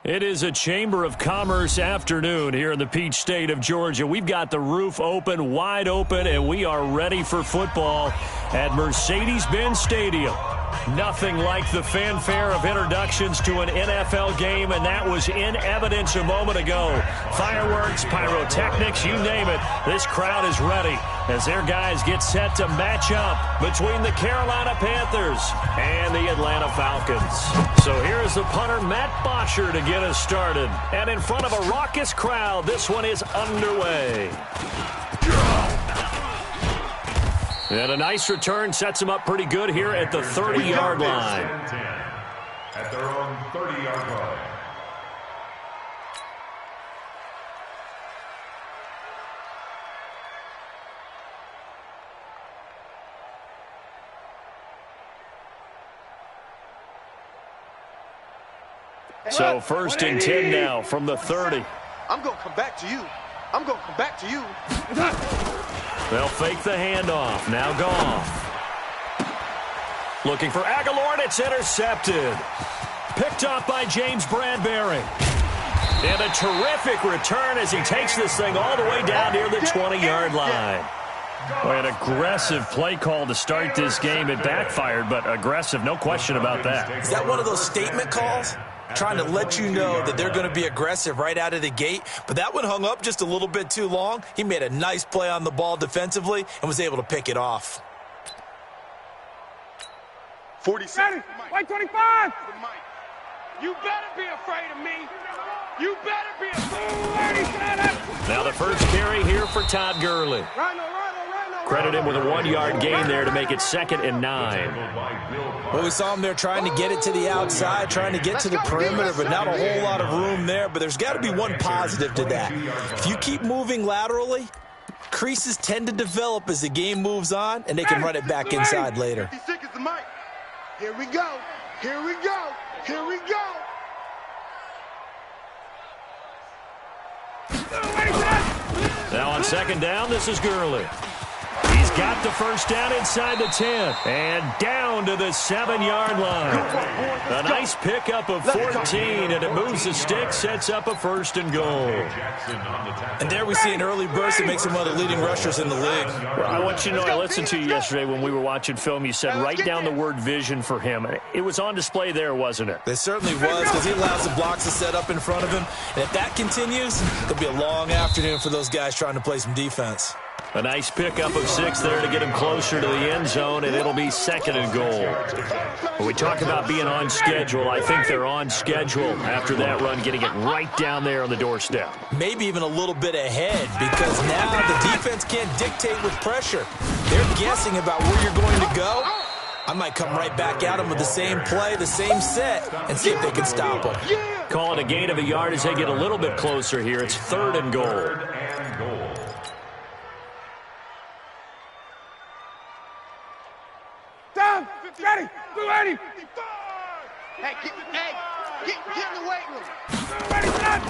It is a Chamber of Commerce afternoon here in the Peach State of Georgia. We've got the roof open, wide open, and we are ready for football at Mercedes-Benz Stadium. Nothing like the fanfare of introductions to an NFL game, and that was in evidence a moment ago. Fireworks, pyrotechnics, you name it. This crowd is ready as their guys get set to match up between the Carolina Panthers and the Atlanta Falcons. So here's the punter, Matt Bosher, to get us started. And in front of a raucous crowd, this one is underway. And a nice return sets them up pretty good here at the 30-yard line. At their own 30-yard line. So first and 10 now from the 30. I'm going to come back to you. I'm going to come back to you. They'll fake the handoff. Now Goff. Looking for Aguilar, and it's intercepted. Picked up by James Bradbury. And a terrific return as he takes this thing all the way down near the 20-yard line. Boy, an aggressive play call to start this game. It backfired, but aggressive, no question about that. Is that one of those statement calls? Trying to let you know that they're going to be aggressive right out of the gate. But that one hung up just a little bit too long. He made a nice play on the ball defensively and was able to pick it off. 46. White 25. You better be afraid of me. You better be afraid. Now the first carry here for Todd Gurley. Credit him with a 1-yard gain there to make it 2nd and 9. Well, we saw him there trying to get it to the outside, trying to get to the perimeter, but not a whole lot of room there. But there's got to be one positive to that. If you keep moving laterally, creases tend to develop as the game moves on, and they can run it back inside later. 56 is the mic. Here we go. Here we go. Here we go. Now on 2nd down, this is Gurley. He's got the first down inside the 10 and down to the 7-yard line. A nice pickup of 14, and it moves the stick, sets up a 1st and goal. And there we see an early burst that makes him one of the leading rushers in the league. Well, I want you to know, I listened to you yesterday when we were watching film. You said write down the word vision for him. It was on display there, wasn't it? It certainly was, because he allows the blocks to set up in front of him. And if that continues, it'll be a long afternoon for those guys trying to play some defense. A nice pickup of 6 there to get him closer to the end zone, and it'll be 2nd and goal. When we talk about being on schedule, I think they're on schedule after that run, getting it right down there on the doorstep. Maybe even a little bit ahead, because now the defense can't dictate with pressure. They're guessing about where you're going to go. I might come right back at them with the same play, the same set, and see if they can stop them. Call it a gain of a yard as they get a little bit closer here. It's 3rd and goal. Down. Ready. Blue 80. Hey, get in the weight room. Ready, set.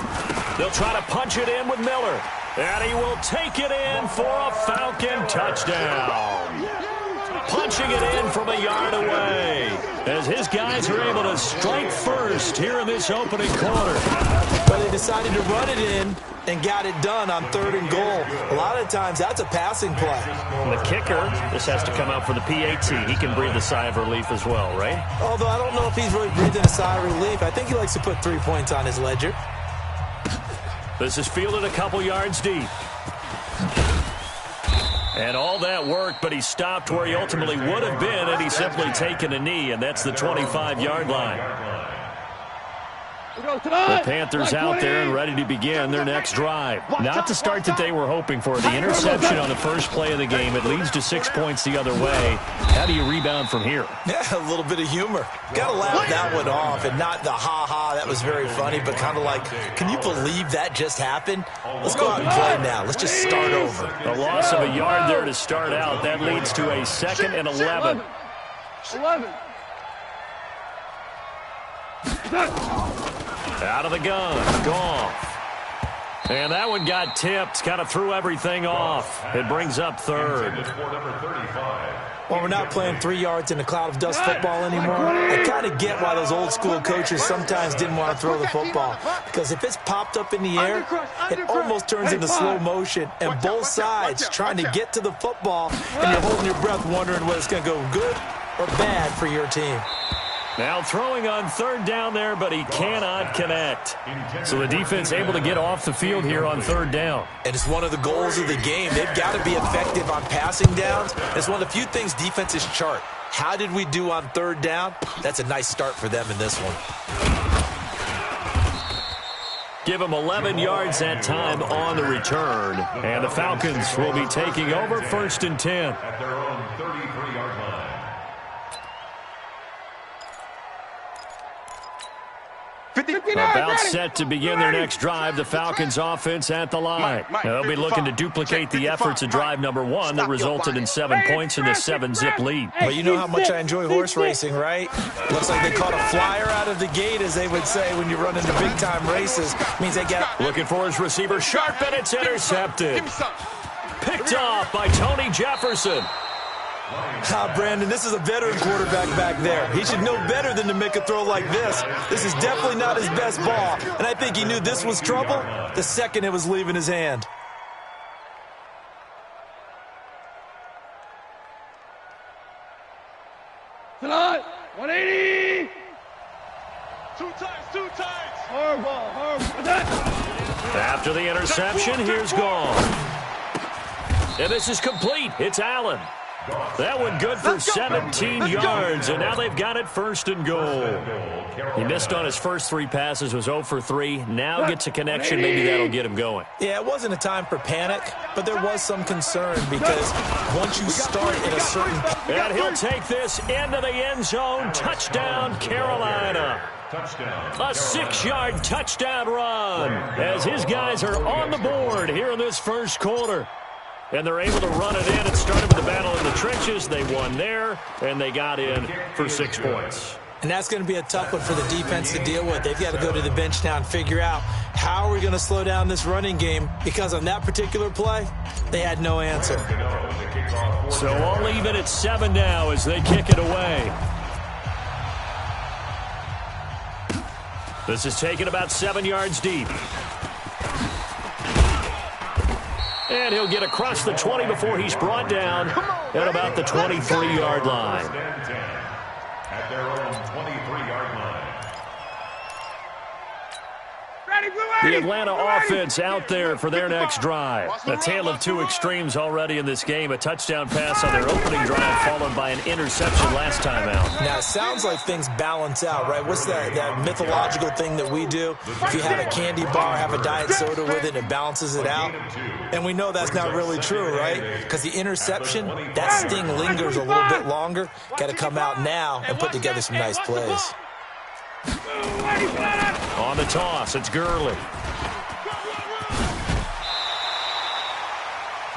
They'll try to punch it in with Miller. And he will take it in for a Falcon touchdown. Punching it in from a yard away as his guys are able to strike first here in this opening quarter. But they decided to run it in and got it done on 3rd and goal. A lot of times that's a passing play. And the kicker, this has to come out for the PAT. He can breathe a sigh of relief as well, right? Although I don't know if he's really breathing a sigh of relief. I think he likes to put 3 points on his ledger. This is fielded a couple yards deep. And all that worked, but he stopped where he ultimately would have been had he simply taken a knee, and that's the 25-yard line. The Panthers out there and ready to begin their next drive. Not the start that they were hoping for. The interception on the first play of the game. It leads to 6 points the other way. How do you rebound from here? Yeah, a little bit of humor. Got to laugh that one off, and not the ha-ha, that was very funny, but kind of like, can you believe that just happened? Let's go out and play now. Let's just start over. A loss of a yard there to start out. That leads to a 2nd and 11. 11. Out of the gun, Goff. And that one got tipped, kind of threw everything off. It brings up third. Well, we're not playing 3 yards in a cloud of dust football anymore. I kind of get why those old school coaches sometimes didn't want to throw the football. Because if it's popped up in the air, it almost turns into slow motion. And both sides trying to get to the football, and you're holding your breath wondering whether it's going to go good or bad for your team. Now throwing on third down there, but he cannot connect. So the defense able to get off the field here on third down. And it's one of the goals of the game. They've got to be effective on passing downs. It's one of the few things defenses chart. How did we do on third down? That's a nice start for them in this one. Give them 11 yards that time on the return. And the Falcons will be taking over 1st and 10. At their own 33-yard line. About set to begin their next drive, the Falcons offense at the line. Now, they'll be looking to duplicate the efforts of drive number 1 that resulted in 7 points in this 7-zip lead. Well, you know how much I enjoy horse racing, right? Looks like they caught a flyer out of the gate, as they would say when you run into big-time races. Means they get looking for his receiver, sharp, and it's intercepted. Picked off by Tony Jefferson. Brandon, this is a veteran quarterback back there. He should know better than to make a throw like this. This is definitely not his best ball, and I think he knew this was trouble the second it was leaving his hand. Tonight, 180. Two times. Hard ball. After the interception, here's gone. And this is complete. It's Allen. That one good for 17 yards, and now they've got it 1st and goal. He missed on his first 3 passes, was 0 for 3. Now gets a connection. Maybe that'll get him going. Yeah, it wasn't a time for panic, but there was some concern because once you start in a certain... And he'll take this into the end zone. Touchdown, Carolina. A 6-yard touchdown run as his guys are on the board here in this first quarter. And they're able to run it in. It started with the battle in the trenches. They won there, and they got in for 6 points. And that's going to be a tough one for the defense to deal with. They've got to go to the bench now and figure out how are we going to slow down this running game, because on that particular play, they had no answer. So all even at 7 now as they kick it away. This is taken about 7 yards deep. And he'll get across the 20 before he's brought down at about the 23-yard line. At their own 23-yard line. The Atlanta offense out there for their next drive. A tale of 2 extremes already in this game. A touchdown pass on their opening drive followed by an interception last time out. Now, it sounds like things balance out, right? What's that mythological thing that we do? If you have a candy bar, have a diet soda with it, it balances it out. And we know that's not really true, right? Because the interception, that sting lingers a little bit longer. Got to come out now and put together some nice plays. On the toss, it's Gurley.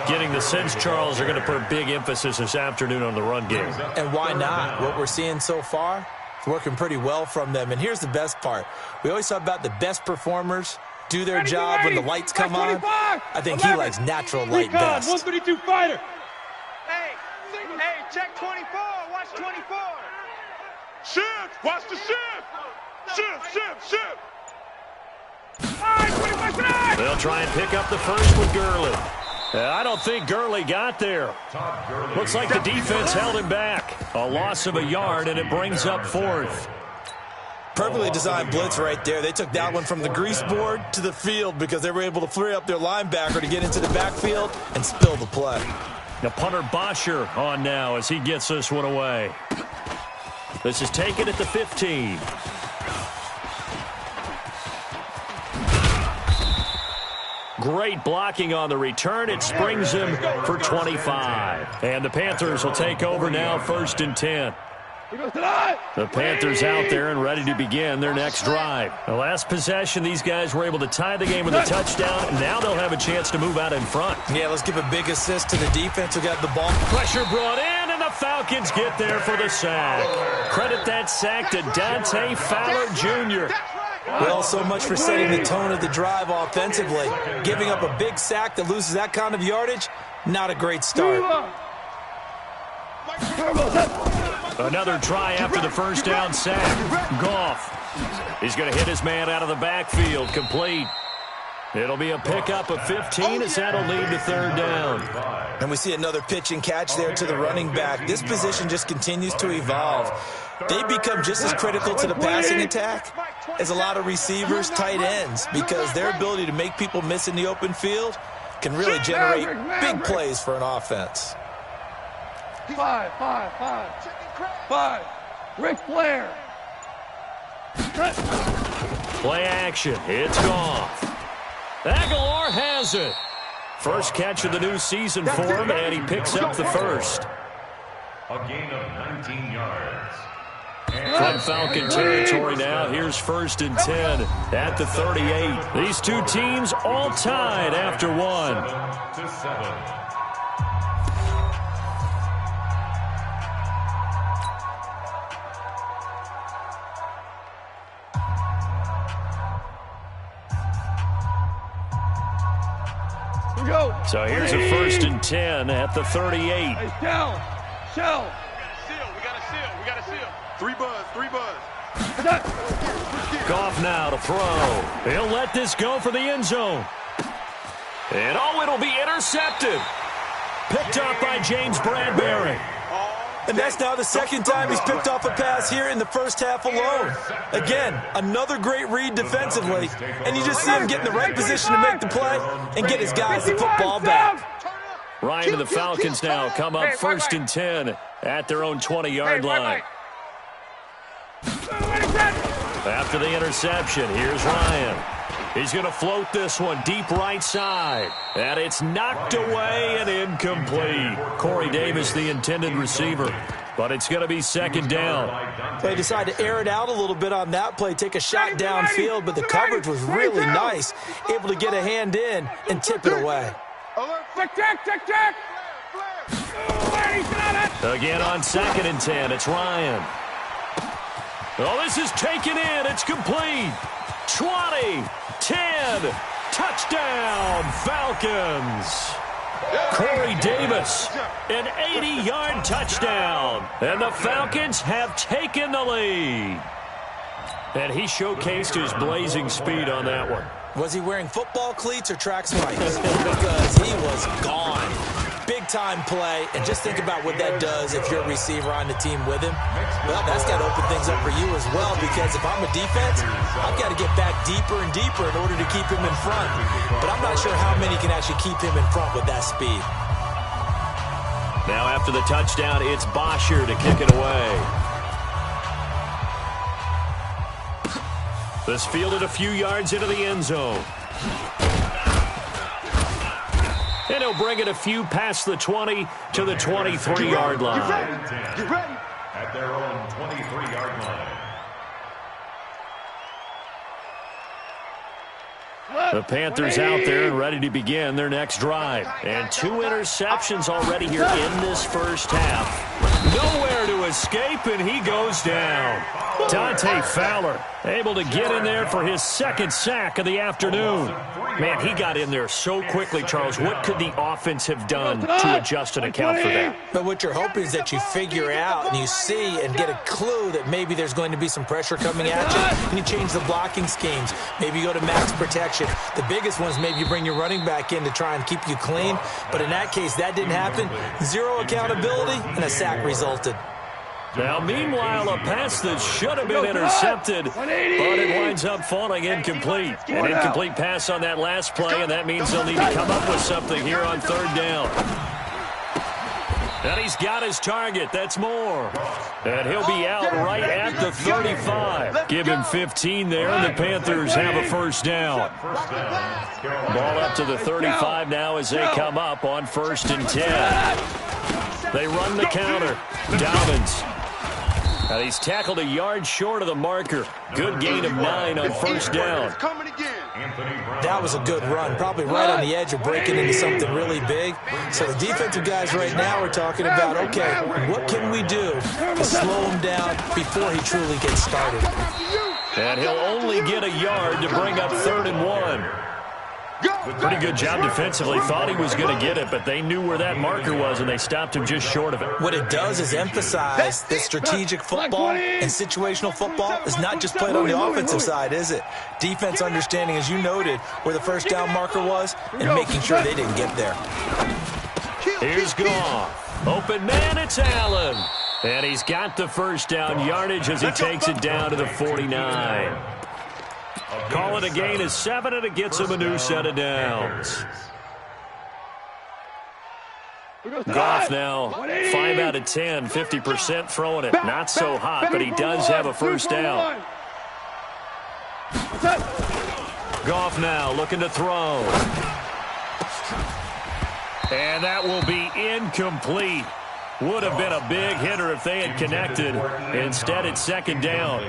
Getting the sense Charles are going to put a big emphasis this afternoon on the run game. And why not? What we're seeing so far, it's working pretty well from them. And here's the best part. We always talk about the best performers do their job when the lights come on. I think he likes natural light best. 132 fighter. Hey, check 24. Watch 24. Shift. Watch the shift. Shift. They'll try and pick up the first with Gurley. I don't think Gurley got there. Looks like the defense held him back. A loss of a yard, and it brings up 4th. Perfectly designed blitz right there. They took that one from the grease board to the field because they were able to free up their linebacker to get into the backfield and spill the play. The punter Bosher on now as he gets this one away. This is taken at the 15. Great blocking on the return. It springs him for 25. And the Panthers will take over now, 1st and 10. The Panthers out there and ready to begin their next drive. The last possession, these guys were able to tie the game with a touchdown. Now they'll have a chance to move out in front. Yeah, let's give a big assist to the defense who got the ball. Pressure brought in, and the Falcons get there for the sack. Credit that sack to Dante Fowler Jr. Well, so much for setting the tone of the drive offensively. Giving up a big sack that loses that kind of yardage, not a great start. Another try after the first down sack. Goff. He's going to hit his man out of the backfield. Complete. It'll be a pickup of 15 as that'll lead to third down. And we see another pitch and catch there to the running back. This position just continues to evolve. They become just as critical to the passing attack as a lot of receivers, tight ends, because their ability to make people miss in the open field can really generate big plays for an offense. 5. Ric Flair. Play action. It's Goff. Aguilar has it. First catch of the new season for him, and he picks up the first. A gain of 19 yards. From Falcon territory now, here's 1st and 10 at the 38. These two teams all tied after one. 7-7. So here's a 1st and 10 at the 38. Hey, Shell. We got a seal. 3 buzz. Goff now to throw. He'll let this go for the end zone. And it'll be intercepted. Picked up by James Bradbury. And that's now the second time he's picked off a pass here in the first half alone. Again, another great read defensively, and you just see him get in the right position to make the play and get his guys the football back. Ryan and the Falcons now come up 1st and 10 at their own 20-yard line. After the interception, here's Ryan. He's going to float this one deep right side. And it's knocked away and incomplete. Corey Davis, the intended receiver. But it's going to be 2nd down. They decide to air it out a little bit on that play, take a shot downfield, but the coverage was really nice. Able to get a hand in and tip it away. Check. Again on 2nd and 10, it's Ryan. Oh, this is taken in. It's complete. 20, 10, touchdown, Falcons. Corey Davis, an 80-yard touchdown. And the Falcons have taken the lead. And he showcased his blazing speed on that one. Was he wearing football cleats or track spikes? Because he was gone. Big-time play, and just think about what that does if you're a receiver on the team with him. Well, that's got to open things up for you as well, because if I'm a defense, I've got to get back deeper and deeper in order to keep him in front. But I'm not sure how many can actually keep him in front with that speed. Now after the touchdown, it's Bosher to kick it away. This fielded a few yards into the end zone. And he'll bring it a few past the 20 to the 23-yard line. Get ready. At their own 23-yard line. The Panthers out there and ready to begin their next drive. And 2 interceptions already here in this first half. Nowhere to escape, and he goes down. Dante Fowler able to get in there for his 2nd sack of the afternoon. Man, he got in there so quickly, Charles. What could the offense have done to adjust and account for that? But what you're hoping is that you figure out and you see and get a clue that maybe there's going to be some pressure coming at you, and you change the blocking schemes. Maybe you go to max protection. The biggest one is maybe you bring your running back in to try and keep you clean. But in that case, that didn't happen. 0 accountability, and a sack resulted. Now, meanwhile, a pass that should have been intercepted, but it winds up falling incomplete. An incomplete pass on that last play, and that means they'll need to come up with something here on 3rd down. And he's got his target. That's more. And he'll be out right at the 35. Give him 15 there, and the Panthers have a 1st down. Ball up to the 35 now as they come up on 1st and 10. They run the counter. Dobbins. And he's tackled a yard short of the marker. Good gain of 9 on 1st down. That was a good run, probably right on the edge of breaking into something really big. So the defensive guys right now are talking about, okay, what can we do to slow him down before he truly gets started? And he'll only get a yard to bring up 3rd and 1. Pretty good job defensively. Thought he was going to get it, but they knew where that marker was, and they stopped him just short of it. What it does is emphasize that strategic football and situational football is not just played on the offensive side, is it? Defense understanding, as you noted, where the first down marker was and making sure they didn't get there. Here's Goff. Open man, it's Allen. And he's got the first down yardage as he takes it down to the 49. Call it a gain of 7, and it gets him a new set of downs. Goff now 5 out of 10, 50% throwing it. Not so hot, but he does have a first down. Goff now looking to throw. And that will be incomplete. Would have been a big hitter if they had connected. Instead, it's 2nd down.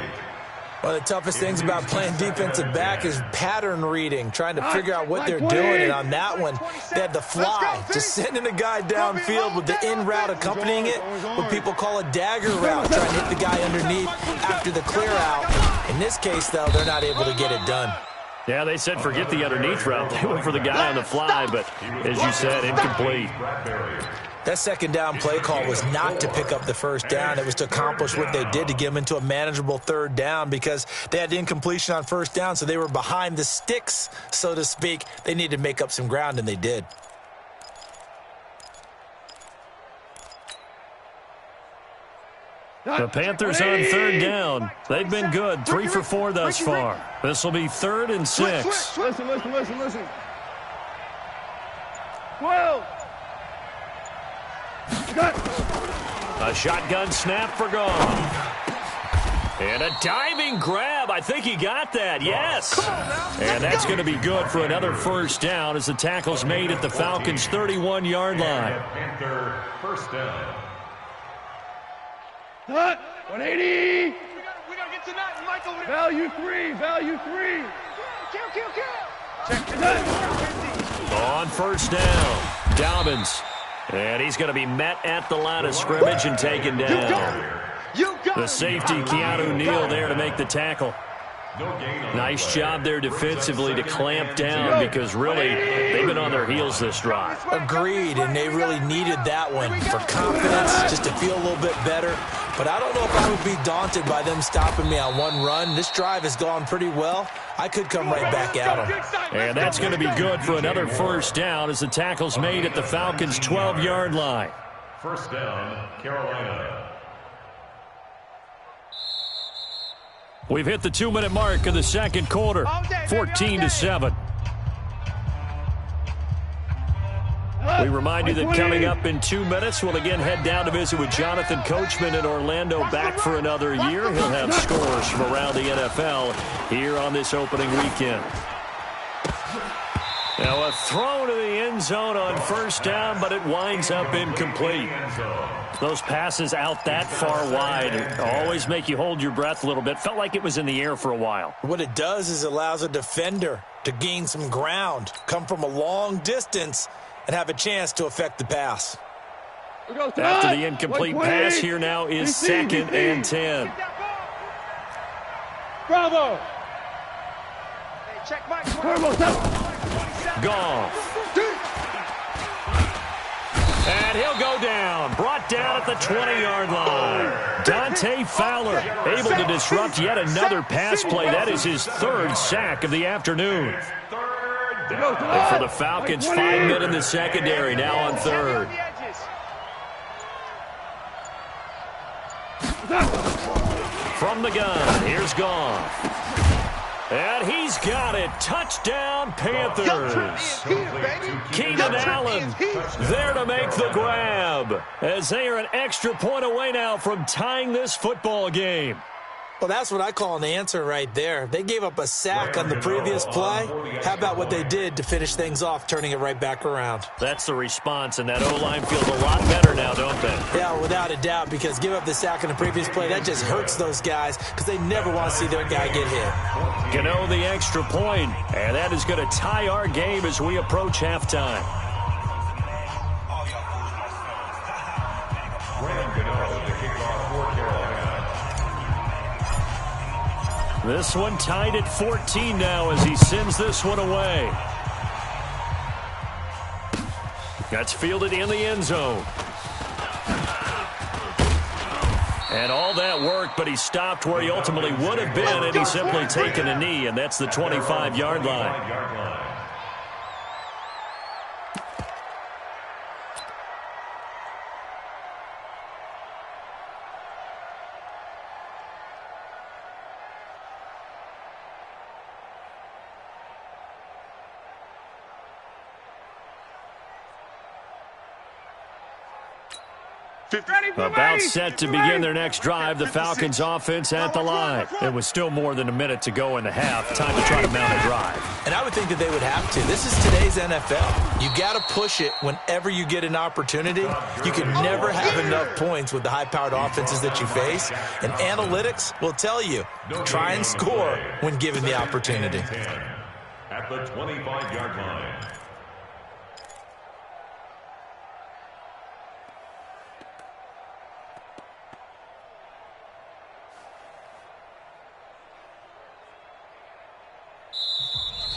One of the toughest things about playing defensive back is pattern reading, trying to figure out what they're doing. And on that one, they had the fly, just sending a guy downfield with the in route accompanying it, what people call a dagger route, trying to hit the guy underneath after the clear out. In this case, though, they're not able to get it done. Yeah, they said forget the underneath route. They went for the guy on the fly, but as you said, incomplete. That 2nd down play call was not to pick up the first down. It was to accomplish what they did, to get them into a manageable 3rd down, because they had incompletion on first down, so they were behind the sticks, so to speak. They needed to make up some ground, and they did. The Panthers on 3rd down. They've been good, 3 for 4 thus far. This will be 3rd and 6. Listen. 12. A shotgun snap for Goff. And a diving grab. I think he got that. Yes. And that's going to be good for another first down as the tackle's made at the Falcons' 31-yard line. Panther first down. 180. We gotta get to that, Michael. Value 3. Kill. Check it out. On first down, Dobbins. And he's going to be met at the line of scrimmage and taken down. The safety, Keanu Neal, there to make the tackle. Nice job there defensively to clamp down, because really they've been on their heels this drive. Agreed, and they really needed that one for confidence, just to feel a little bit better. But I don't know if I would be daunted by them stopping me on one run. This drive has gone pretty well. I could come right back at them. And that's going to be good for another first down as the tackle's made at the Falcons' 12-yard line. First down, Carolina. We've hit the 2-minute mark of the 2nd quarter, 14-7. We remind you that coming up in 2 minutes, we'll again head down to visit with Jonathan Coachman in Orlando, back for another year. He'll have scores from around the NFL here on this opening weekend. Now a throw to the end zone on first down, but it winds up incomplete. Those passes out that far wide always make you hold your breath a little bit. Felt like it was in the air for a while. What it does is allows a defender to gain some ground, come from a long distance, and have a chance to affect the pass. After the incomplete pass, here now is 2nd and 10. Bravo. Check Mike. Goff. And he'll go down. Brought down at the 20-yard line. Dante Fowler able to disrupt yet another pass play. That is his 3rd sack of the afternoon. And for the Falcons, 5 men in the secondary, now on 3rd. From the gun, here's Goff. And he's got it. Touchdown, Panthers. Keenan Allen there to make the grab, as they are an extra point away now from tying this football game. Well, that's what I call an answer right there. They gave up a sack on the previous play. How about what they did to finish things off, turning it right back around? That's the response, and that O-line feels a lot better now, don't they? Yeah, without a doubt, because give up the sack on the previous play, that just hurts those guys because they never want to see their guy get hit. Gano the extra point, and that is going to tie our game as we approach halftime. This one tied at 14 now as he sends this one away. That's fielded in the end zone. And all that work, but he stopped where he ultimately would have been, and he's simply taken a knee, and that's the 25-yard line. About set to begin their next drive, the Falcons offense at the line. It was still more than a minute to go in the half. Time to try to mount a drive. And I would think that they would have to. This is today's NFL. You got to push it whenever you get an opportunity. You can never have enough points with the high-powered offenses that you face. And analytics will tell you, try and score when given the opportunity. At the 25-yard line.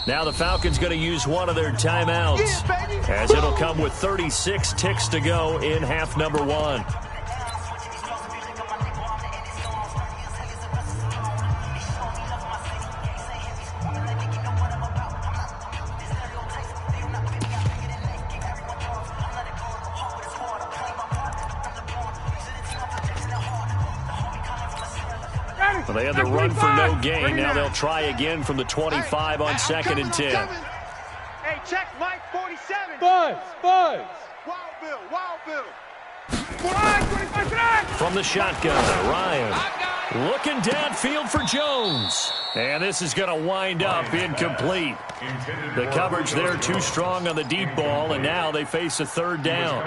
Now the Falcons going to use one of their timeouts, as it'll come with 36 ticks to go in half number one. Well, they had the run for no gain. Now they'll try again from the 25 on 2nd and 10. Hey, check Mike 47. Buzz. Wild Bill. From the shotgun, Ryan looking downfield for Jones. And this is going to wind up incomplete. The coverage there too strong on the deep ball, and now they face a third down.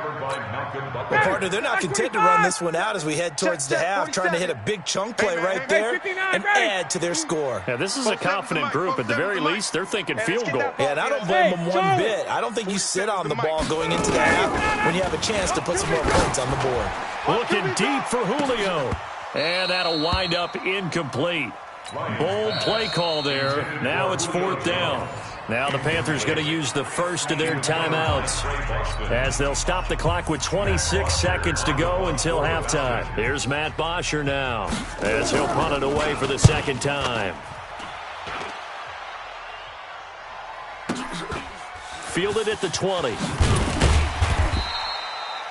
Well, partner, they're not content to run this one out as we head towards the half, trying to hit a big chunk play right there and add to their score. Yeah, this is a confident group. At the very least, they're thinking field goal. Yeah, and I don't blame them one bit. I don't think you sit on the ball going into the half when you have a chance to put some more points on the board. Looking deep for Julio. And that'll wind up incomplete. Bold play call there. Now it's 4th down. Now the Panthers going to use the first of their timeouts, as they'll stop the clock with 26 seconds to go until halftime. Here's Matt Bosher now, as he'll punt it away for the second time. Fielded at the 20.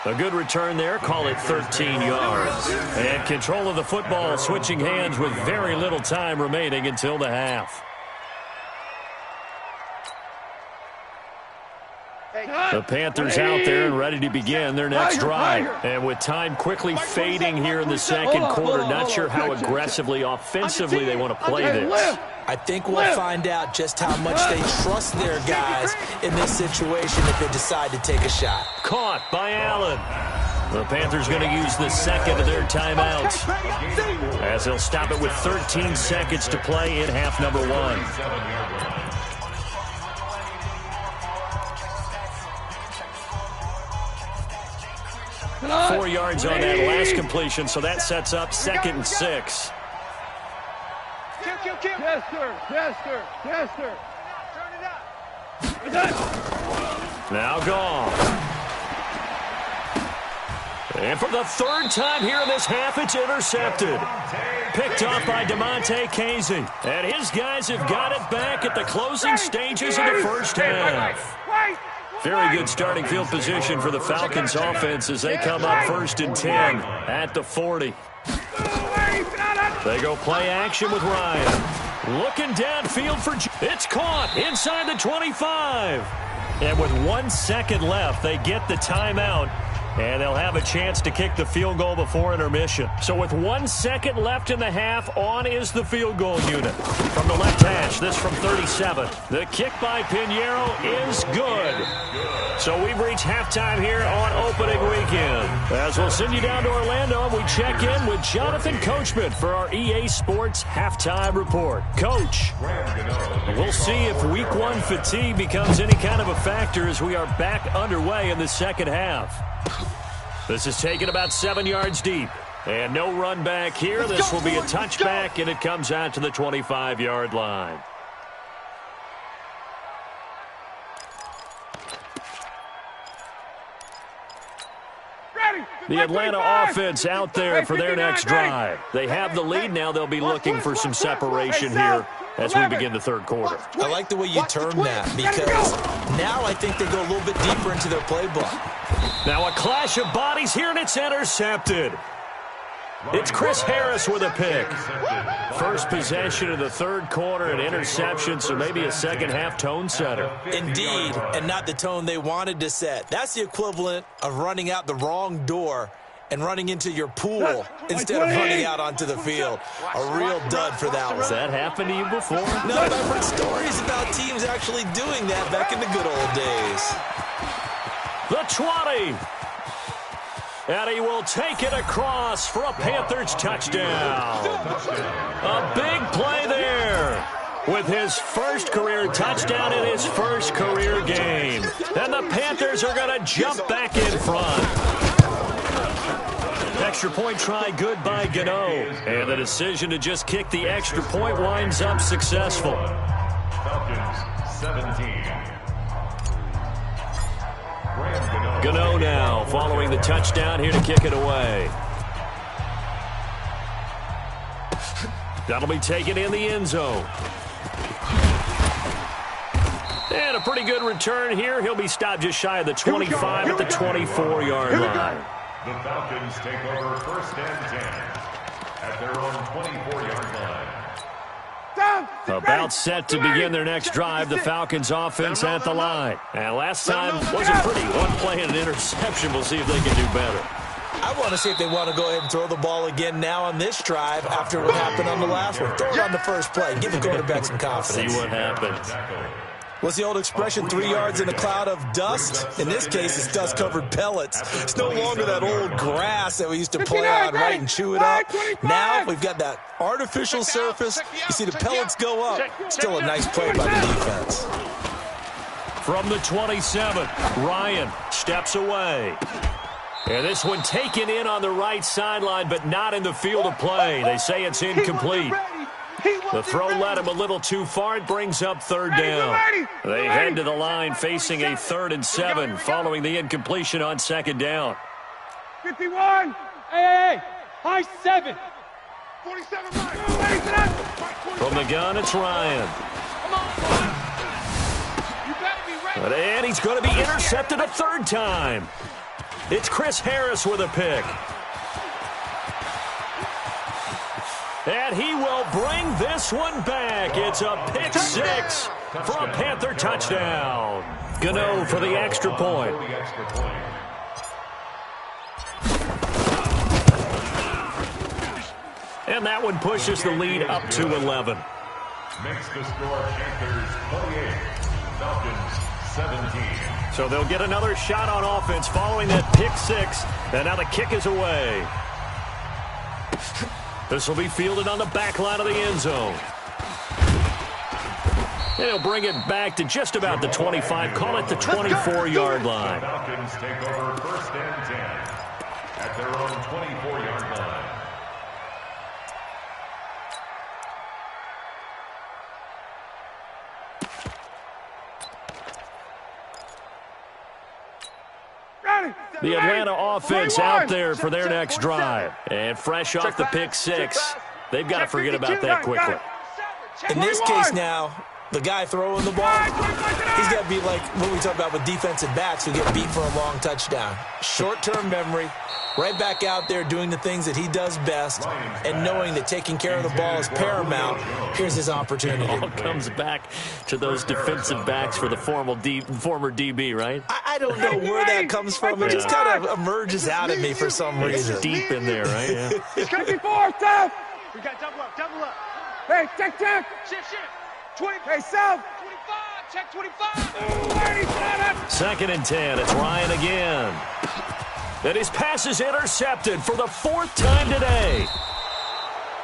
A good return there, call it 13 yards. And control of the football, switching hands with very little time remaining until the half. The Panthers out there and ready to begin their next drive. And with time quickly fading here in the second quarter, not sure how aggressively, offensively they want to play this. I think we'll find out just how much they trust their guys in this situation if they decide to take a shot. Caught by Allen. The Panthers going to use the second of their timeouts, as they'll stop it with 13 seconds to play in half number one. 4 yards on that last completion, so that sets up 2nd and 6. Chester. Turn it up. Now gone. And for the third time here in this half, it's intercepted. Picked off by DeMonte Casey. And his guys have got it back at the closing stages of the first half. Very good starting field position for the Falcons offense as they come up 1st and 10 at the 40. They go play action with Ryan. Looking downfield for... It's caught inside the 25. And with 1 second left, they get the timeout. And they'll have a chance to kick the field goal before intermission. So with 1 second left in the half, on is the field goal unit. From the left hash, this from 37. The kick by Pinheiro is good. So we've reached halftime here on opening weekend. As we'll send you down to Orlando, and we check in with Jonathan Coachman for our EA Sports Halftime Report. Coach, we'll see if Week 1 fatigue becomes any kind of a factor as we are back underway in the second half. This is taken about 7 yards deep. And no run back here. This will be a touchback, and it comes out to the 25-yard line. The Atlanta offense out there for their next drive. They have the lead. Now they'll be looking for some separation here as we begin the third quarter. I like the way you term that, because now I think they go a little bit deeper into their playbook. Now a clash of bodies here, and it's intercepted. It's Chris Harris with a pick. First possession of the third quarter, an interception, so maybe a second-half tone setter. Indeed, and not the tone they wanted to set. That's the equivalent of running out the wrong door and running into your pool instead of running out onto the field. A real dud for that one. Has that happened to you before? No, but I've heard stories about teams actually doing that back in the good old days. The 20. And he will take it across for a Panthers touchdown. A big play there with his first career touchdown in his first career game. And the Panthers are going to jump back in front. Extra point try good by Gano. And the decision to just kick the extra point winds up successful. Falcons 17. Gano now following the touchdown here to kick it away. That'll be taken in the end zone. And a pretty good return here. He'll be stopped just shy of the 25 at the 24-yard line. The Falcons take over 1st and 10 at their own 24-yard line. About set to begin their next drive, the Falcons offense at the line. And last time wasn't pretty. One play and an interception. We'll see if they can do better. I want to see if they want to go ahead and throw the ball again now on this drive after what happened on the last one. Throw it on the first play. Give the quarterback some confidence. See what happens. What's the old expression, 3 yards in a cloud of dust? In this case, it's dust-covered pellets. It's no longer that old grass that we used to play on, right, and chew it up. Now we've got that artificial surface. You see the pellets go up. Still a nice play by the defense. From the 27, Ryan steps away. And this one taken in on the right sideline, but not in the field of play. They say it's incomplete. The throw led him a little too far. It brings up third down. They head to the line facing a 3rd and 7 following the incompletion on 2nd down. 51. Hey, high 7. 47 right. From the gun, it's Ryan. You better be ready. And he's going to be intercepted a 3rd time. It's Chris Harris with a pick. And he will bring this one back. It's a pick 6 for a Panther touchdown. Gano for the extra point. And that one pushes the lead up to 11. Makes the score Panthers 28, Falcons 17. So they'll get another shot on offense following that pick 6. And now the kick is away. This will be fielded on the back line of the end zone. And he'll bring it back to just about the 25. Call it the 24-yard line. The Falcons take over 1st and 10 at their own 24-yard line. The Atlanta offense out there for their next drive. And fresh off the pick 6, they've got to forget about that quickly. In this case now, the guy throwing the ball, he's got to be like what we talk about with defensive backs who get beat for a long touchdown. Short-term memory, right back out there doing the things that he does best, and knowing that taking care of the ball is paramount. Here's his opportunity. It all comes back to those defensive backs for the former DB, right? I don't know where that comes from. It just kind of emerges out at me for some reason. It's deep in there, right? Yeah. It's going to be 4th down. We got double up, double up. Hey, check. Shift. 20. Hey, South. 25, check 25. 2nd and 10, it's Ryan again. And his pass is intercepted for the 4th time today.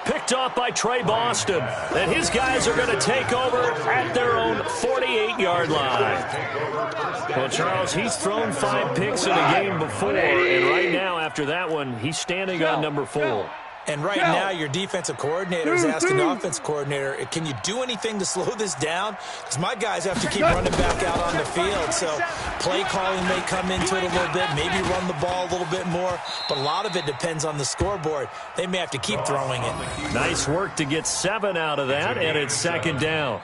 Picked off by Trey Boston. And his guys are going to take over at their own 48-yard line. Well, Charles, he's thrown 5 picks in a game before, and right now, after that one, he's standing on number 4. And right now, your defensive coordinator is asking the offense coordinator, can you do anything to slow this down? Because my guys have to keep running back out on the field. So play calling may come into it a little bit, maybe run the ball a little bit more. But a lot of it depends on the scoreboard. They may have to keep throwing it. Nice work to get 7 out of that, and it's second down.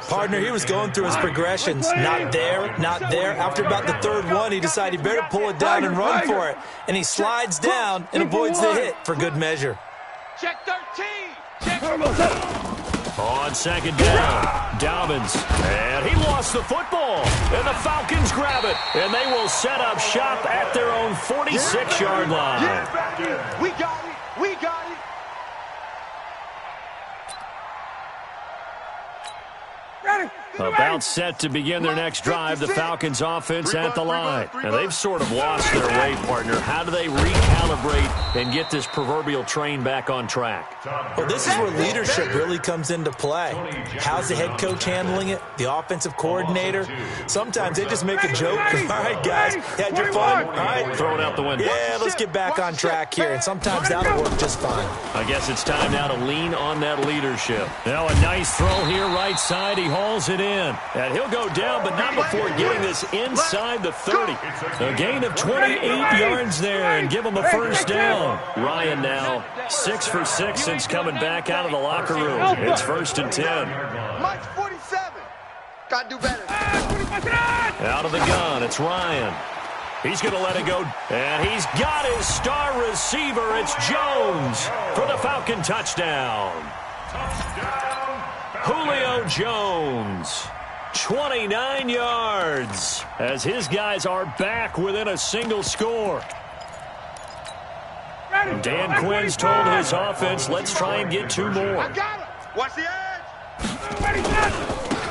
Partner, he was going through his progressions. Not there, not there. After about the third one, he decided he better pull it down and run for it. And he slides down and avoids the hit for good measure. Check 13. Check. On second down, Dobbins. And he lost the football. And the Falcons grab it. And they will set up shop at their own 46-yard line. We got it. We got it. About set to begin their next drive, the Falcons offense at the line. And they've sort of lost their way, partner. How do they recalibrate and get this proverbial train back on track? Well, this is where leadership really comes into play. How's the head coach handling it? The offensive coordinator? Sometimes they just make a joke. All right, guys, had your fun? All right. Throw it out the window. Yeah, let's get back on track here. And sometimes that'll work just fine. I guess it's time now to lean on that leadership. Now a nice throw here right side. He hauls it in. And he'll go down, but not before getting this inside the 30. A gain of 28 yards there and give him a first down. Ryan now 6 for 6 since coming back out of the locker room. It's 1st and 10. Mike's 47. Got to do better. Out of the gun, it's Ryan. He's going to let it go, and he's got his star receiver. It's Jones for the Falcon touchdown. Julio Jones, 29 yards, as his guys are back within a single score. Dan Quinn's told his offense, let's try and get 2 more. I got it. Watch the edge.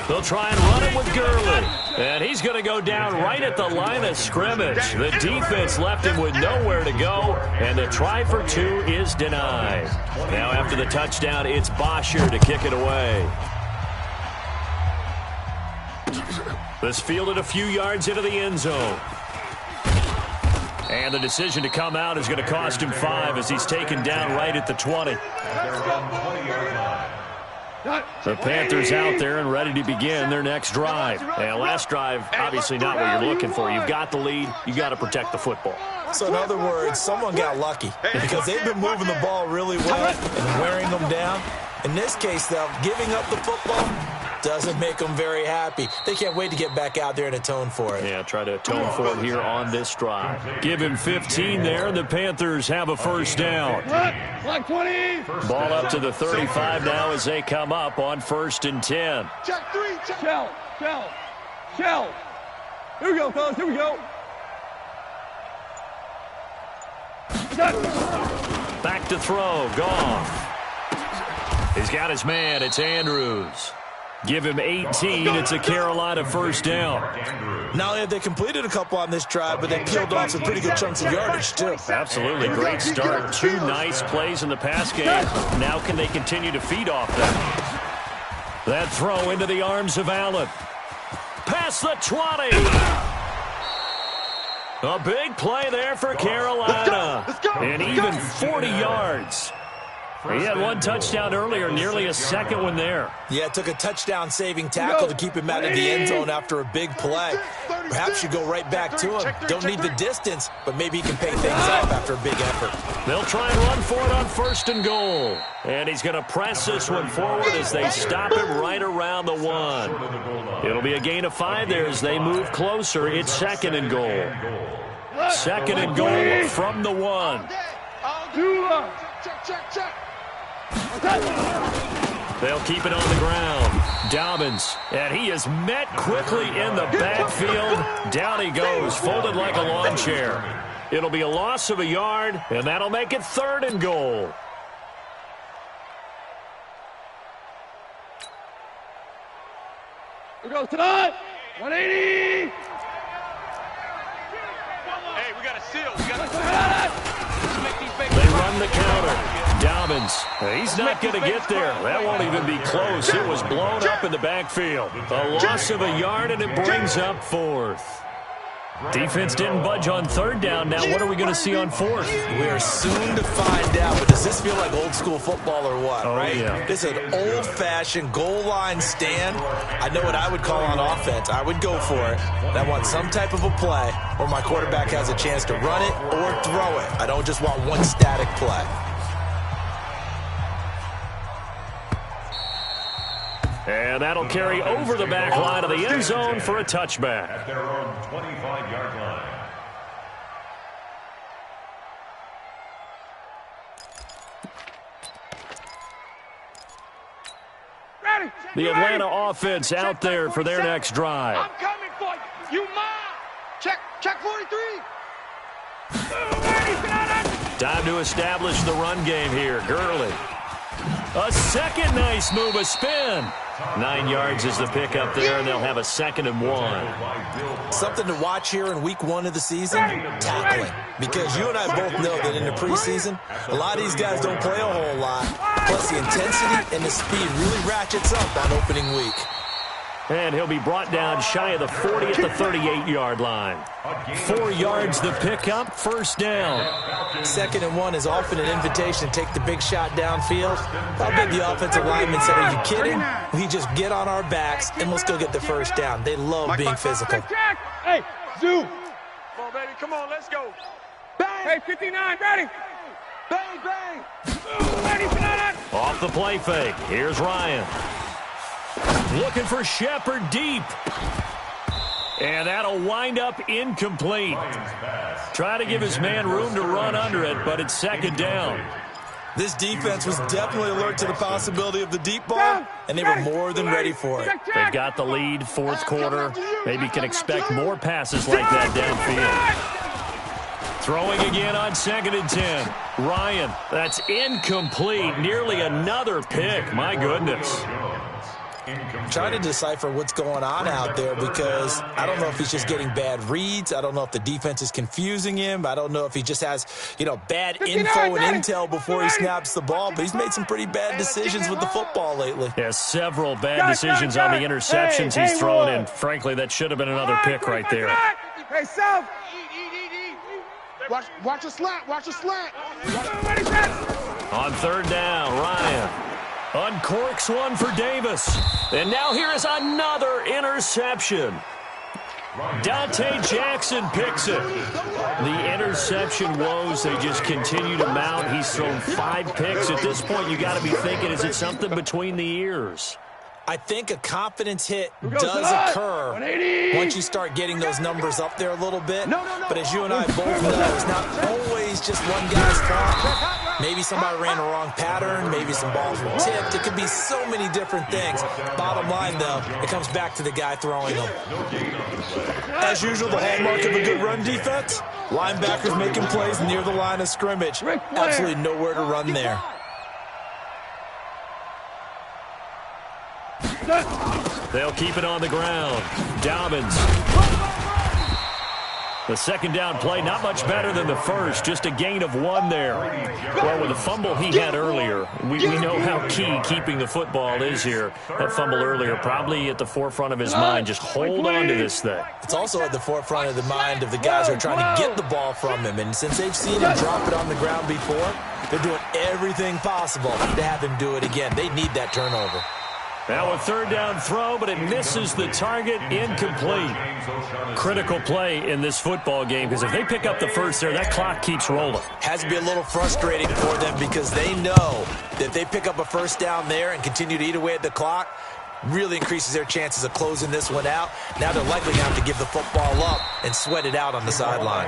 They'll try and run it with Gurley. And he's going to go down right at the line of scrimmage. The defense left him with nowhere to go, and the try for 2 is denied. Now after the touchdown, it's Bosher to kick it away. This fielded a few yards into the end zone. And the decision to come out is going to cost him 5 as he's taken down right at the 20. The Panthers out there and ready to begin their next drive. And last drive, obviously not what you're looking for. You've got the lead. You've got to protect the football. So in other words, someone got lucky because they've been moving the ball really well and wearing them down. In this case, though, giving up the football doesn't make them very happy. They can't wait to get back out there and atone for it. Yeah, try to atone for it here on this drive. Give him 15 there, and the Panthers have a first down. Like 20. Ball up to the 35 now as they come up on 1st and 10. Check 3. Check. Shell. Here we go, fellas. Here we go. Back to throw. Goff. He's got his man. It's Andrews. Give him 18. It's a Carolina first down. Not only have they completed a couple on this drive, but they peeled off some pretty good chunks of yardage, too. Absolutely. Great start. 2 nice plays in the pass game. Now can they continue to feed off them? That throw into the arms of Allen. Past the 20. A big play there for Carolina. And even 40 yards. He had 1 touchdown earlier, nearly a second one there. Yeah, it took a touchdown-saving tackle to keep him out of the end zone after a big play. Perhaps you go right back to him. Don't need the distance, but maybe he can pay things off after a big effort. They'll try and run for it on 1st and goal. And he's going to press this one forward as they stop him right around the 1. It'll be a gain of 5 there as they move closer. It's 2nd and goal. 2nd and goal from the 1. Check. They'll keep it on the ground. Dobbins, and he is met quickly in the backfield. Down he goes, folded like a lawn chair. It'll be a loss of a yard, and that'll make it 3rd and goal. Here goes tonight. 180. Hey, we got a seal. We got a They run the counter. Dobbins, he's not going to get there. That won't even be close. It was blown up in the backfield. A loss of a yard, and it brings up fourth. Defense didn't budge on third down. Now what are we going to see on fourth? We're soon to find out, but does this feel like old school football or what, right? Yeah. This is an old-fashioned goal line stand. I know what I would call on offense. I would go for it. And I want some type of a play where my quarterback has a chance to run it or throw it. I don't just want one static play. And that'll carry over the back line of the end zone for a touchback. At their own 25-yard line. Ready. The Atlanta offense out there for their next drive. I'm coming for you. You mine. Check 43. Time to establish the run game here. Gurley. A second nice move, a spin. 9 yards is the pick up there, and they'll have a 2nd and 1. Something to watch here in week 1 of the season, tackling. Because you and I both know that in the preseason, a lot of these guys don't play a whole lot. Plus, the intensity and the speed really ratchets up on opening week. And he'll be brought down shy of the 40 at the 38-yard line. 4 yards the pickup, first down. 2nd and 1 is often an invitation to take the big shot downfield. I bet the offensive lineman said, are you kidding? We just get on our backs and let's go get the first down. They love being physical. Hey, Zoo. Come on, baby. Come on, let's go. Bang. Hey, 59, ready. Bang, bang. Ready, 59. Off the play fake. Here's Ryan. Looking for Shepard deep. And that'll wind up incomplete. Try to give his man room to run under it, but it's 2nd down. This defense was definitely alert to the possibility of the deep ball, and they were more than ready for it. They've got the lead, 4th quarter. Maybe can expect more passes like that downfield. Throwing again on 2nd and 10. Ryan, that's incomplete. Nearly another pick. My goodness. Trying to decipher what's going on out there because I don't know if he's just getting bad reads. I don't know if the defense is confusing him. I don't know if he just has, bad info and intel before he snaps the ball. But he's made some pretty bad decisions with the football lately. Yeah, several bad decisions on the interceptions he's thrown in. Frankly, that should have been another pick right there. Hey, South. Watch a slant. Watch a slant. On 3rd down, Ryan uncorks one for Davis. And now here is another interception. Dante Jackson picks it. The interception woes, they just continue to mount. He's thrown 5 picks. At this point, you got to be thinking, is it something between the ears? I think a confidence hit does occur once you start getting those numbers up there a little bit. But as you and I both know, it's not always just one guy's fault. Maybe somebody ran a wrong pattern. Maybe some balls were tipped. It could be so many different things. Bottom line, though, it comes back to the guy throwing them. As usual, the hallmark of a good run defense, linebackers making plays near the line of scrimmage. Absolutely nowhere to run there. They'll keep it on the ground. Dobbins. The 2nd down play, not much better than the first. Just a gain of 1 there. Well, with the fumble he had earlier, we know how key keeping the football is here. That fumble earlier probably at the forefront of his mind. Just hold on to this thing. It's also at the forefront of the mind of the guys who are trying to get the ball from him. And since they've seen him drop it on the ground before, they're doing everything possible to have him do it again. They need that turnover. Now a 3rd down throw, but it misses the target, incomplete. Critical play in this football game, because if they pick up the first there, that clock keeps rolling. Has to be a little frustrating for them because they know that if they pick up a first down there and continue to eat away at the clock, really increases their chances of closing this one out. Now they're likely going to have to give the football up and sweat it out on the sideline.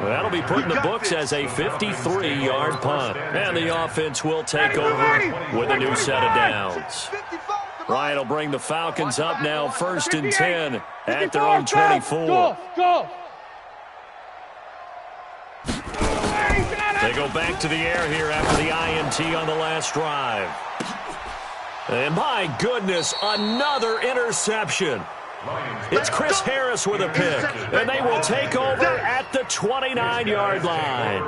That'll be put in the books as a 53-yard punt. And the offense will take over with a new set of downs. Ryan will bring the Falcons up now 1st and 10 at their own 24. Go. They go back to the air here after the INT on the last drive. And my goodness, another interception. It's Chris Harris with a pick, and they will take over at the 29-yard line.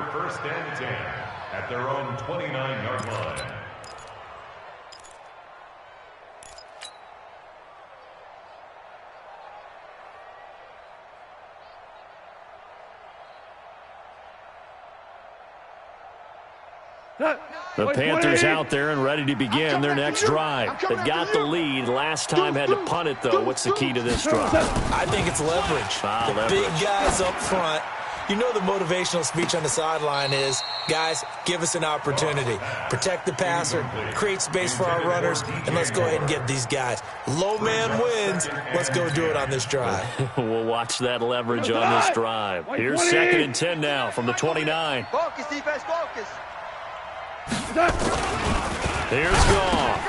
at their own 29-yard line. The Panthers out there and ready to begin their next drive. They've got the lead. Last time had to punt it, though. What's the key to this drive? I think it's leverage. Big guys up front. You know the motivational speech on the sideline is, guys, give us an opportunity. Protect the passer, create space for our runners, and let's go ahead and get these guys. Low man wins. Let's go do it on this drive. We'll watch that leverage on this drive. Here's 2nd and 10 now from the 29. Focus, defense, focus. Here's Goff.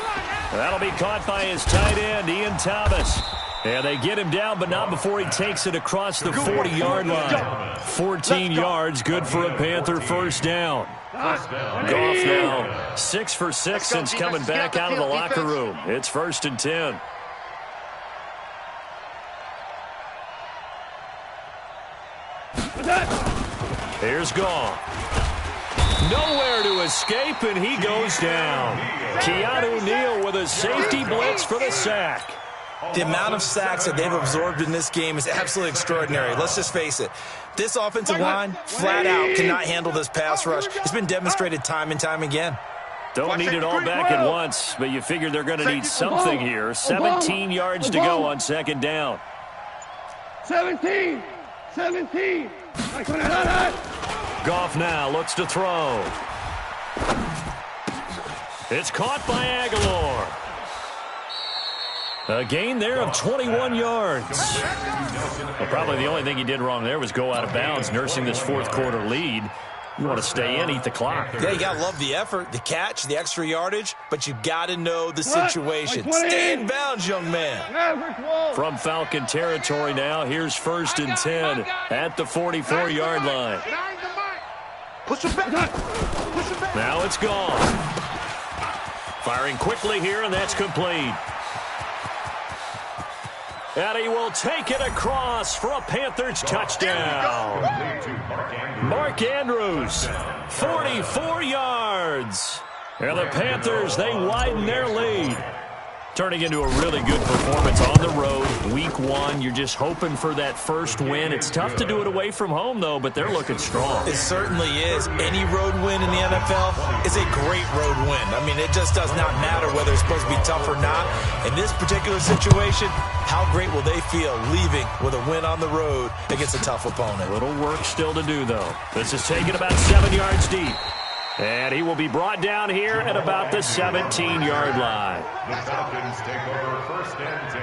That'll be caught by his tight end, Ian Thomas. And they get him down, but not before he takes it across the 40-yard line. 14 yards, good for a Panther first down. Goff now 6 for 6 since coming back out of the locker room. It's 1st and 10. Here's Goff. Nowhere to escape, and he goes down. Keanu Neal with a safety blitz for the sack. The amount of sacks that they've absorbed in this game is absolutely extraordinary. Let's just face it. This offensive line, flat out, cannot handle this pass rush. It's been demonstrated time and time again. Don't need it all back at once, but you figure they're going to need something here. 17 yards to go on 2nd down. 17. Goff now looks to throw. It's caught by Aguilar. A gain there of 21 yards. Well, probably the only thing he did wrong there was go out of bounds, nursing this 4th quarter lead. You want to stay in, eat the clock. Yeah, you got to love the effort, the catch, the extra yardage, but you got to know the situation. Stay in bounds, young man. From Falcon territory now, here's 1st and 10 at the 44-yard line. Now it's gone. Firing quickly here, and that's complete. And he will take it across for a Panthers touchdown. Mark Andrews, 44 yards. And the Panthers, they widen their lead. Turning into a really good performance on the road. Week 1, you're just hoping for that first win. It's tough to do it away from home, though, but they're looking strong. It certainly is. Any road win in the NFL is a great road win. I mean, it just does not matter whether it's supposed to be tough or not. In this particular situation, how great will they feel leaving with a win on the road against a tough opponent? A little work still to do, though. This is taken about 7 yards deep. And he will be brought down here at about the 17-yard line. The Falcons take over 1st and 10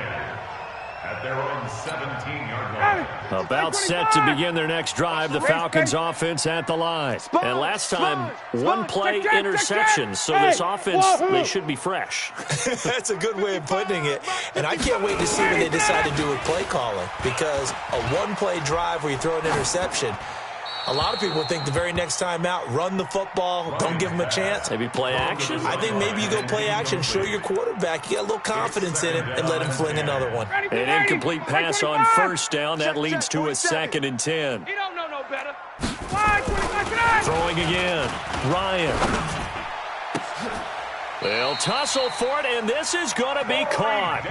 at their own 17-yard line. About set to begin their next drive, the Falcons offense at the line. And last time, 1 play interception, so this offense, they should be fresh. That's a good way of putting it. And I can't wait to see what they decide to do with play calling, because a 1-play drive where you throw an interception, a lot of people think the very next time out, run the football, don't give them a chance. Maybe play action? I think maybe you go play action, show your quarterback, you get a little confidence in him, and let him fling another one. An incomplete pass on 1st down. That leads to a 2nd and 10. He don't know no better. Throwing again. Ryan. They'll tussle for it, and this is going to be caught.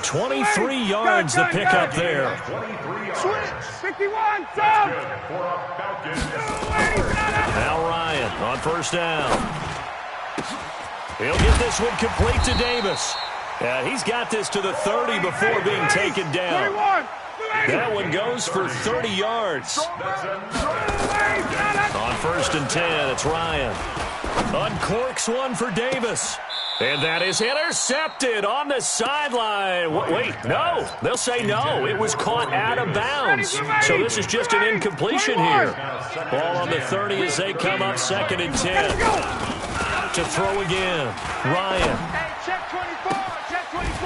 23 yards the pickup there. 51, Sam. Now Ryan on 1st down. He'll get this one complete to Davis. And he's got this to the 30 before being taken down. That one goes for 30 yards. On 1st and 10, it's Ryan. Uncorks one for Davis. And that is intercepted on the sideline. Wait, no. They'll say no. It was caught out of bounds. So this is just an incompletion here. Ball on the 30 as they come up 2nd and 10. To throw again. Ryan.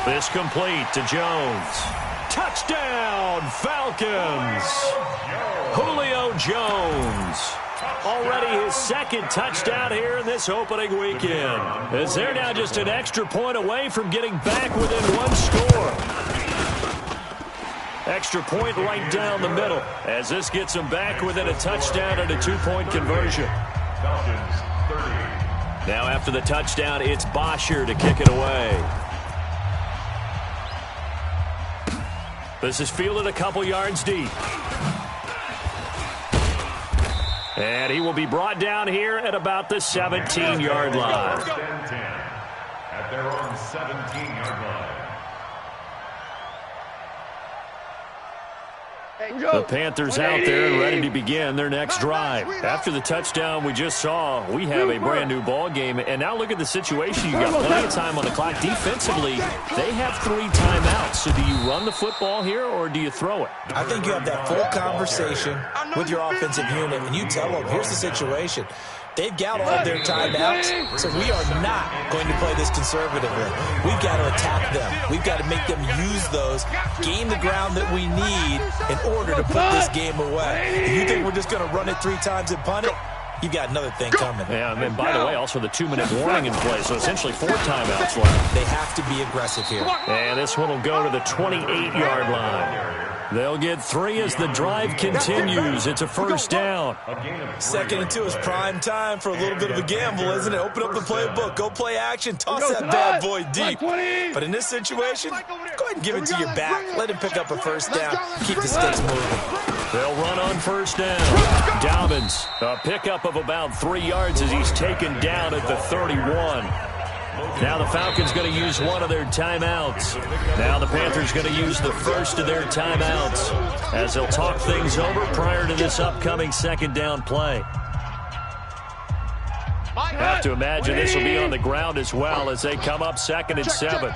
This complete to Jones. Touchdown, Falcons. Julio Jones. Already his 2nd touchdown here in this opening weekend. As they're now just an extra point away from getting back within 1 score. Extra point right down the middle as this gets them back within a touchdown and a 2-point conversion. Falcons Now after the touchdown, it's Bosher to kick it away. This is fielded a couple yards deep. And he will be brought down here at about the 17-yard line. At their own 17-yard line. The Panthers out there and ready to begin their next drive. After the touchdown we just saw, we have a brand new ball game. And now look at the situation. You've got plenty of time on the clock. Defensively, they have 3 timeouts. So do you run the football here or do you throw it? I think you have that full conversation with your offensive unit, and you tell them, here's the situation. They've got all of their timeouts, so we are not going to play this conservatively. We've got to attack them. We've got to make them use those, gain the ground that we need in order to put this game away. If you think we're just going to run it 3 times and punt it, you've got another thing coming. Yeah, and by the way, also the 2-minute warning in play, so essentially 4 timeouts left. They have to be aggressive here. And this one will go to the 28-yard line. They'll get 3 as the drive continues. It's a first down. 2nd and 2 is prime time for a little bit of a gamble, isn't it? Open up the playbook. Go play action. Toss that bad boy deep. But in this situation, go ahead and give it to your back. Let him pick up a first down. Keep the sticks moving. They'll run on first down. Dobbins, a pickup of about 3 yards as he's taken down at the 31. Now the Falcons going to use one of their timeouts. Now the Panthers going to use the first of their timeouts as they'll talk things over prior to this upcoming 2nd down play. Have to imagine this will be on the ground as well as they come up 2nd and 7.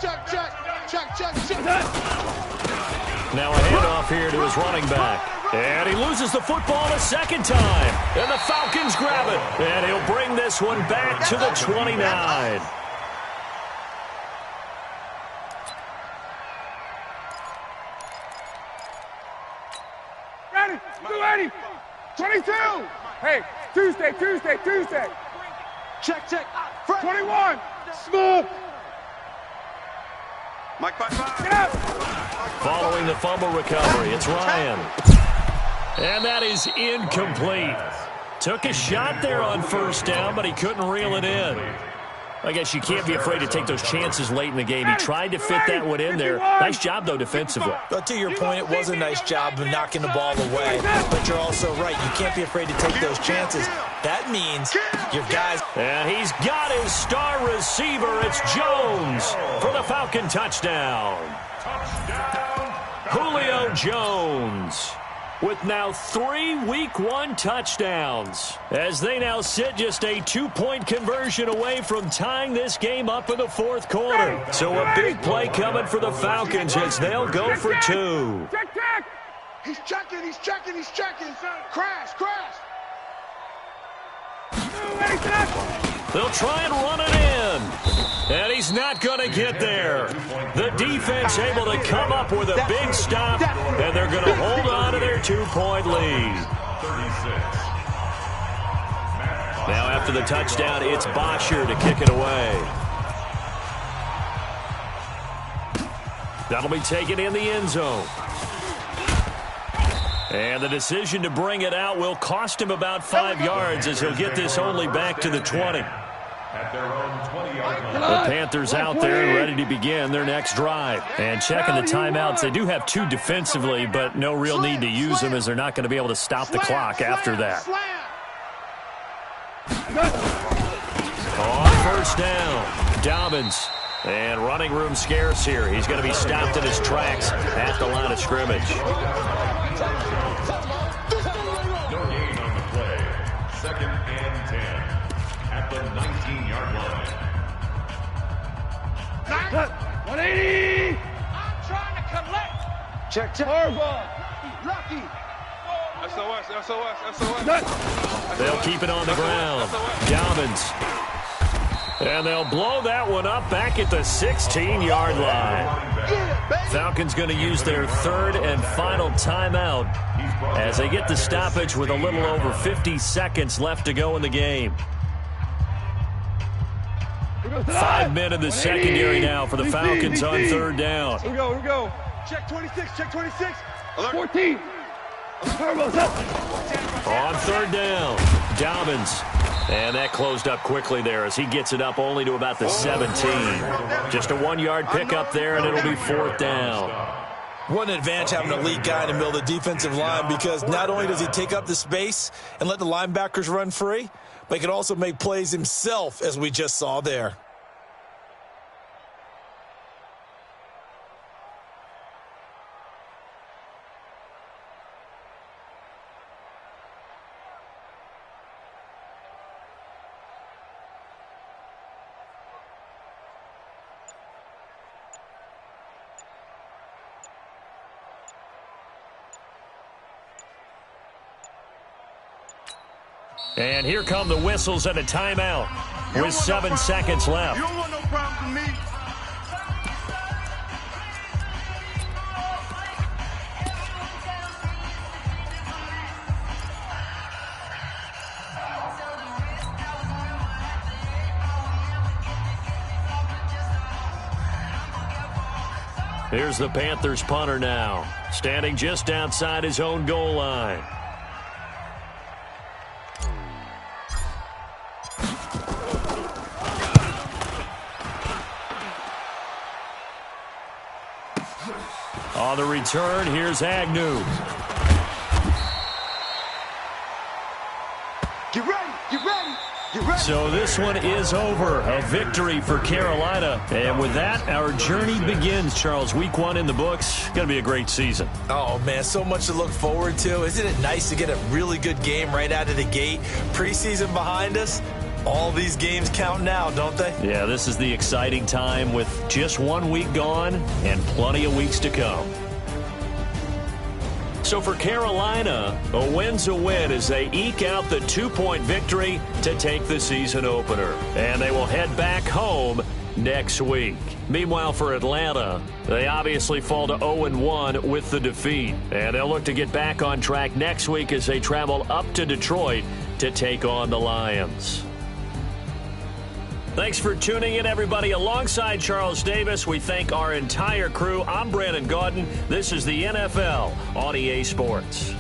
Now a handoff here to his running back. And he loses the football a 2nd time. And the Falcons grab it. And he'll bring this one back to the 29. Ready. 22. Hey, Tuesday. Check. 21. Smooth. Mike, Get out. Following the fumble recovery, it's Ryan. And that is incomplete. Took a shot there on first down, but he couldn't reel it in. I guess you can't be afraid to take those chances late in the game. He tried to fit that one in there. Nice job, though, defensively. But to your point, it was a nice job of knocking the ball away. But you're also right. You can't be afraid to take those chances. That means your guys. And he's got his star receiver. It's Jones for the Falcon touchdown. Julio Jones with now 3 Week 1 touchdowns, as they now sit just a 2-point conversion away from tying this game up in the 4th quarter. So a big play coming for the Falcons as they'll go for 2. Check. He's checking. Crash. They'll try and run it in. And he's not going to get there. The defense able to come up with a big stop, and they're going to hold on to their 2-point lead. Now after the touchdown, it's Bosher to kick it away. That'll be taken in the end zone. And the decision to bring it out will cost him about 5 yards as he'll get this only back to the 20. At their own 20-yard line. The Panthers out there and ready to begin their next drive. And checking the timeouts, they do have 2 defensively, but no real need to use them as they're not going to be able to stop the clock after that. On first down, Dobbins. And running room scarce here. He's going to be stopped in his tracks at the line of scrimmage. No gain on the play. 2nd and 10 at the 19-yard line. 180. I'm trying to collect. Check. Harbaugh. Lucky. SOS. They'll keep it on the ground. Dobbins. And they'll blow that one up back at the 16-yard line. Falcons going to use their 3rd and final timeout as they get the stoppage with a little over 50 seconds left to go in the game. 5 men in the secondary now for the Falcons on 3rd down. Here we go. Check 26. 14. Harbaugh, On 3rd down, Dobbins. And that closed up quickly there as he gets it up only to about the 17. Just a 1-yard pickup there, and it'll be 4th down. What an advantage having a elite guy in the middle of the defensive line, because not only does he take up the space and let the linebackers run free, but he can also make plays himself, as we just saw there. And here come the whistles and a timeout with 7 seconds left. You don't want no problem with me. Here's the Panthers punter now, standing just outside his own goal line. On the return, here's Agnew. Get ready, get ready, get ready. So this one is over. A victory for Carolina. And with that, our journey begins, Charles. Week 1 in the books. Going to be a great season. Oh, man, so much to look forward to. Isn't it nice to get a really good game right out of the gate? Preseason behind us. All these games count now, don't they? Yeah, this is the exciting time with just 1 week gone and plenty of weeks to come. So for Carolina, a win's a win as they eke out the 2-point victory to take the season opener. And they will head back home next week. Meanwhile, for Atlanta, they obviously fall to 0-1 with the defeat. And they'll look to get back on track next week as they travel up to Detroit to take on the Lions. Thanks for tuning in, everybody. Alongside Charles Davis, we thank our entire crew. I'm Brandon Gaudin. This is the NFL on EA Sports.